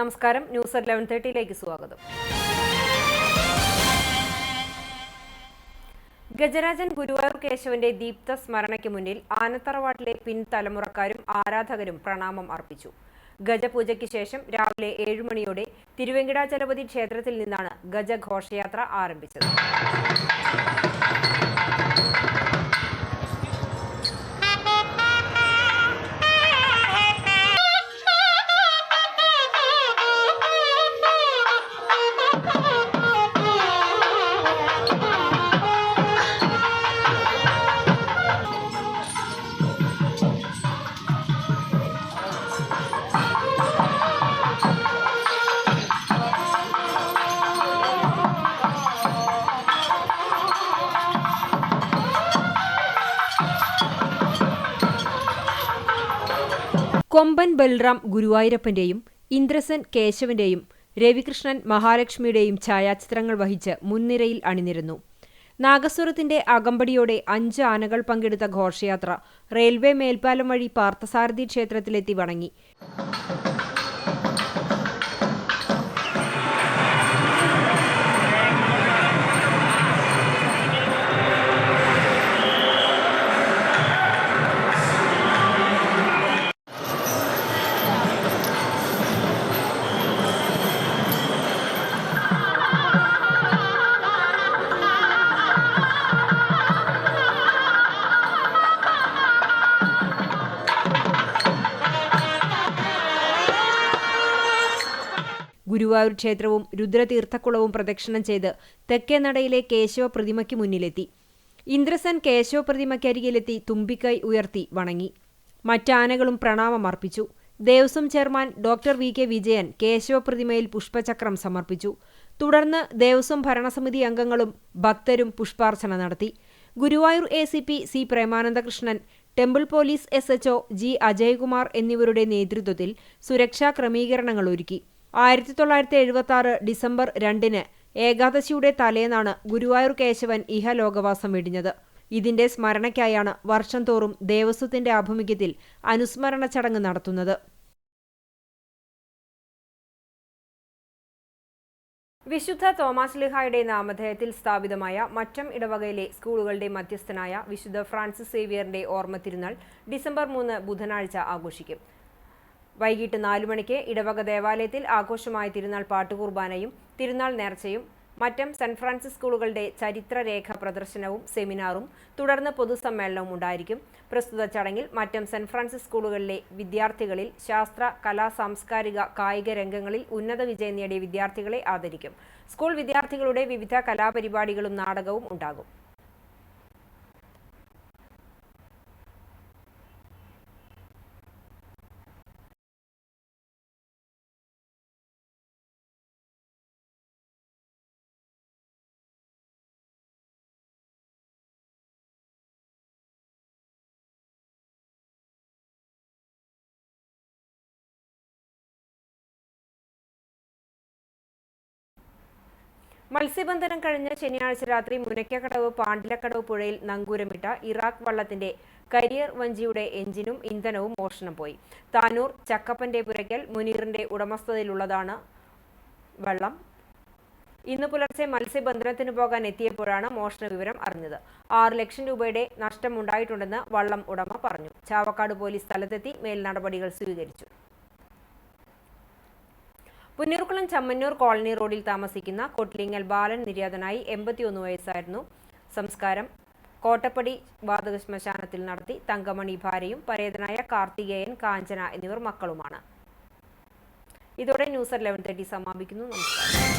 നമസ്കാരം. ന്യൂസ് 11:30 സ്വാഗതം. ഗജരാജൻ ഗുരുവായൂർ കേശവന്റെ ദീപ്ത സ്മരണയ്ക്ക് മുന്നിൽ ആനത്തറവാട്ടിലെ പിൻതലമുറക്കാരും ആരാധകരും പ്രണാമം അർപ്പിച്ചു. ഗജപൂജയ്ക്ക് ശേഷം രാവിലെ 7 മണിയോടെ തിരുവെങ്കിടാചലപതി ക്ഷേത്രത്തിൽ നിന്നാണ് ഗജഘോഷയാത്ര ആരംഭിച്ചത്. കൊമ്പൻ ബൽറാം ഗുരുവായൂരപ്പന്റെയും ഇന്ദ്രസൻ കേശവന്റെയും രവികൃഷ്ണൻ മഹാലക്ഷ്മിയുടെയും ഛായാചിത്രങ്ങൾ വഹിച്ച് മുൻനിരയിൽ അണിനിരന്നു. നാഗസ്വരത്തിന്റെ അകമ്പടിയോടെ 5 ആനകൾ പങ്കെടുത്ത ഘോഷയാത്ര റെയിൽവേ മേൽപ്പാലം വഴി പാർത്ഥസാരഥി ക്ഷേത്രത്തിലെത്തി വണങ്ങി. ഗുരുവായൂർ ക്ഷേത്രവും രുദ്രതീർത്ഥക്കുളവും പ്രദക്ഷിണം ചെയ്ത് തെക്കേനടയിലെ കേശവ പ്രതിമയ്ക്ക് മുന്നിലെത്തി. ഇന്ദ്രസൻ കേശവ പ്രതിമയ്ക്കരികിലെത്തി തുമ്പിക്കൈ ഉയർത്തി വണങ്ങി. മറ്റാനകളും പ്രണാമം അർപ്പിച്ചു. Devaswom chairman doctor V K Vijayan Kesava പ്രതിമയിൽ പുഷ്പചക്രം സമർപ്പിച്ചു. തുടർന്ന് ദേവസ്വം ഭരണസമിതി അംഗങ്ങളും ഭക്തരും പുഷ്പാർച്ചന നടത്തി. Guruvayur ACP C Premanandakrishnan, temple police SHO G Ajaykumar എന്നിവരുടെ നേതൃത്വത്തിൽ സുരക്ഷാ ക്രമീകരണങ്ങൾ ഒരുക്കി. 1976 ഡിസംബർ 2 ഏകാദശിയുടെ തലേന്നാണ് ഗുരുവായൂർ കേശവൻ ഇഹലോകവാസം വെടിഞ്ഞത്. ഇതിന്റെ സ്മരണയ്ക്കായാണ് വർഷം തോറും ദേവസ്വത്തിന്റെ ആഭിമുഖ്യത്തിൽ അനുസ്മരണ ചടങ്ങ് നടത്തുന്നത്. വിശുദ്ധ തോമാശ്ലീഹായുടെ നാമധേയത്തിൽ സ്ഥാപിതമായ മറ്റം ഇടവകയിലെ സ്കൂളുകളുടെ മധ്യസ്ഥനായ വിശുദ്ധ ഫ്രാൻസിസ് സേവ്യറിന്റെ ഓർമ്മ തിരുനാൾ ഡിസംബർ 3 ബുധനാഴ്ച ആഘോഷിക്കും. വൈകിട്ട് 4 മണിക്ക് ഇടവക ദേവാലയത്തിൽ ആഘോഷമായ തിരുനാൾ പാട്ടുകുർബാനയും തിരുനാൾ നേർച്ചയും, മറ്റം സെന്റ് ഫ്രാൻസിസ് സ്കൂളുകളുടെ ചരിത്രരേഖ പ്രദർശനവും സെമിനാറും തുടർന്ന് പൊതുസമ്മേളനവും ഉണ്ടായിരിക്കും. പ്രസ്തുത ചടങ്ങിൽ മറ്റം സെന്റ് ഫ്രാൻസിസ് സ്കൂളുകളിലെ വിദ്യാർത്ഥികളിൽ ശാസ്ത്ര, കലാ, സാംസ്കാരിക, കായിക രംഗങ്ങളിൽ ഉന്നത വിജയം നേടിയ വിദ്യാർത്ഥികളെ ആദരിക്കും. സ്കൂൾ വിദ്യാർത്ഥികളുടെ വിവിധ കലാപരിപാടികളും നാടകവും ഉണ്ടാകും. മത്സ്യബന്ധനം കഴിഞ്ഞ് ശനിയാഴ്ച രാത്രി മുനയ്ക്കക്കടവ് പാണ്ടിലക്കടവ് പുഴയിൽ നങ്കൂരമിട്ട ഇറാഖ് വള്ളത്തിന്റെ കരിയർ വഞ്ചിയുടെ എഞ്ചിനും ഇന്ധനവും മോഷണം പോയി. താനൂർ ചക്കപ്പന്റെ പുരയ്ക്കൽ മുനീറിന്റെ ഉടമസ്ഥതയിലുള്ളതാണ് വള്ളം. ഇന്ന് പുലർച്ചെ മത്സ്യബന്ധനത്തിന് പോകാൻ എത്തിയപ്പോഴാണ് മോഷണ വിവരം അറിഞ്ഞത്. 6 ലക്ഷം രൂപയുടെ നഷ്ടമുണ്ടായിട്ടുണ്ടെന്ന് വള്ളം ഉടമ പറഞ്ഞു. ചാവക്കാട് പോലീസ് സ്ഥലത്തെത്തി മേൽ നടപടികൾ സ്വീകരിച്ചു. പുന്നൂർക്കുളം ചമ്മന്നൂർ കോളനി റോഡിൽ താമസിക്കുന്ന കൊട്ടിലിങ്ങൽ ബാലൻ നിര്യാതനായി. 81 വയസ്സായിരുന്നു. സംസ്കാരം കോട്ടപ്പടി വാതക ശ്മശാനത്തിൽ നടത്തി. തങ്കമണി ഭാര്യയും പരേതനായ കാർത്തികേയൻ, കാഞ്ചന എന്നിവർ മക്കളുമാണ്. ഇതോടെ ന്യൂസ് 11:30 സമാപിക്കുന്നു. നമസ്കാരം.